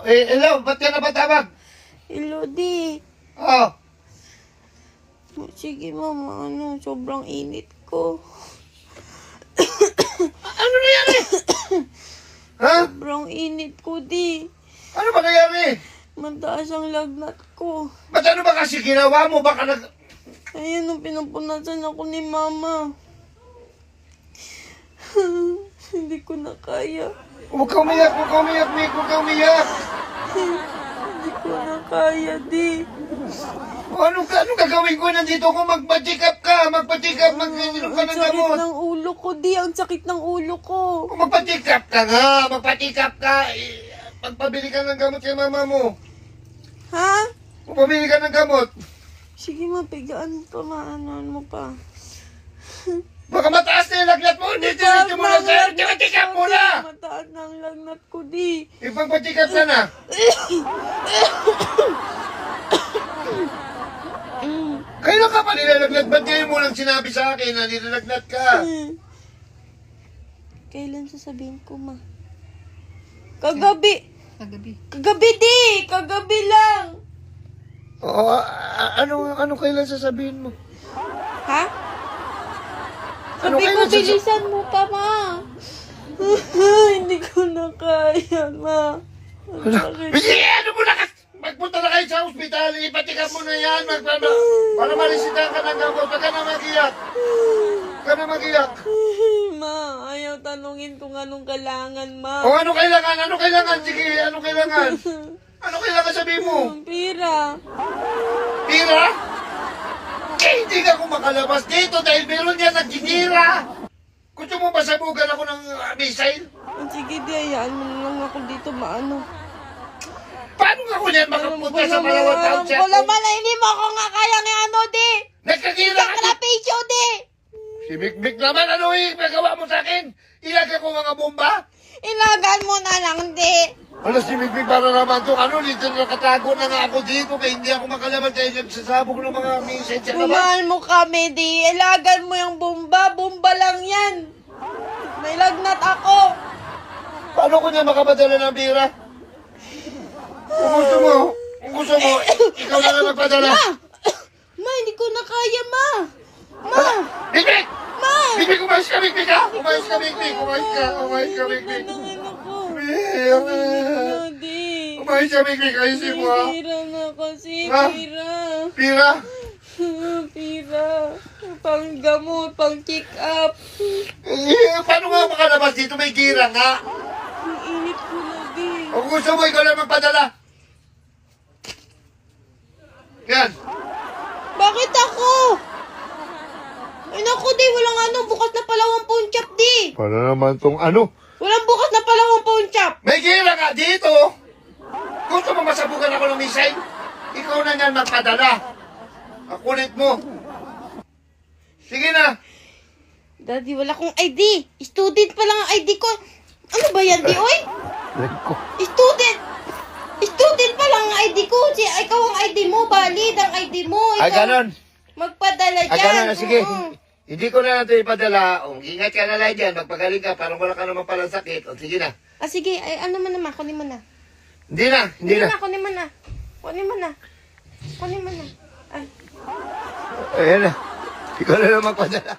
Hello, ba't ka napatawag? Hello, di. Oh, Sige, mama, sobrang init ko. ano nangyari? Ha? Sobrang init ko, di. Ano ba nangyari? Mataas ang lagnat ko. Ba't ano ba kasi ginawa mo? Baka nag... Ayun, nung pinupunasan ako ni mama. Hindi ko na kaya. Huwag ka umiyak, huwag ka umiyak, Mick, huwag ka umiyak. Hindi ko na kaya, di. Ano gagawin ko? Nandito ko, magpa-check up ka, mag-inom ka Ang ng sakit gamot. ng ulo ko, di. Ang sakit ng ulo ko. Magpa-check up ka nga, magpa-check up ka. Pagpabili ka ng gamot kay mama mo. Ha? Pabili ka ng gamot. Sige, mapigaan pa, maanuan mo pa. Baka mataas na yung lagnat mo. Hindi, mo na sir. Check up muna. Mataas na ang lagnat ko, di. Ipagpa-check up ka na. Kailan ka pa nilalagnat? Ba't ngayon mo lang sinabi sa akin na nilalagnat ka? Kailan sasabihin ko, ma? Kagabi. Kagabi. Kagabi, di. Kagabi lang. Oo, ano kailan sasabihin mo? Ha? Ano Sabi ko, kailan bilisan mo pa, ma. Hindi ko na kaya, ma. Ang sakit. Sige, ano mo na ka? Magpunta na kayo sa ospital, ipatikap mo na yan, para marisitahan ka ng gamot, huwag ka na mag-iyak. Huwag ka na mag-iyak. Ma, ayaw tanungin kung anong kailangan, ma. O ano kailangan? Ano kailangan? Sige, ano kailangan? Ano kailangan sabihin mo? Pira. Tira? Eh, hindi ka ako makalabas dito dahil meron yan nagtitira. Gusto mo ba sabugan ako ng missile? Sige, di. Hayaan mo na lang ako dito, maano. Paano nga ako yan makapunta sa Malawat Township? Wala man na hindi mo ako nga kaya ng ano, di. Nagkakira ka. Sakrapisyo, di. Si Mikmik naman, ano yung nagawa mo sa akin? Ilagay ko mga bomba? Ilagan mo na lang, di. Ano si Mikmik para naman to? Ano, dito nakatago na nga ako dito kaya hindi ako makalabas dahil nagsasabog ng mga message. Ano ba? Mahal mo kami, di. Ilagan mo yung bomba. Bomba lang yan. May lagnat ako. Paano ko niya makapadala ng bira? Kung gusto mo, ikaw na lang magpadala. Ma, hindi ko na kaya, ma. Ma. Mikmik! Ma. Mikmik, umayos ka, Mikmik, ha? Umayos ka, Mikmik. Umayos ka, Mikmik. Ang ano ko. Bira. Di. Umayos ka, Mikmik. Ayusin mo, ha? Pira na kasi. Ha? Pira. Bira? Pira. Pang gamot, pang check up. Paano nga makalabas dito? May gira nga. Ang init ko na, di. Kung gusto mo, ikaw lang magpadala. Yan. Bakit ako? Ay naku, di. Walang ano. Bukas na palawang pawn chop, di. Paano naman tong ano? Walang bukas na palawang pawn chop. May gira nga dito. Gusto mo masabugan ako ng missile? Ikaw na yan magpadala. Ang kulit mo. Sige na. Daddy, wala kong ID. Student pa lang ang ID ko. Ano ba yan, di, oy? Student. Student pa lang ang ID ko. Ikaw ang ID mo. Valid ang ID mo. Ikaw, Ay, ganon. magpadala Ay, dyan. ganon. Sige. Oo. Hindi ko na natin ipadala. Ingat ka na lang dyan. Magpagaling ka. Parang wala ka naman palang sakit. O, sige na. Ah, sige. Ay, ano mo naman. Kunin mo na. Hindi na. Hindi na. Kunin mo na. Kunin mo na. Kunin mo na. Ay. Ayan na. Ikaw na lang magpadala.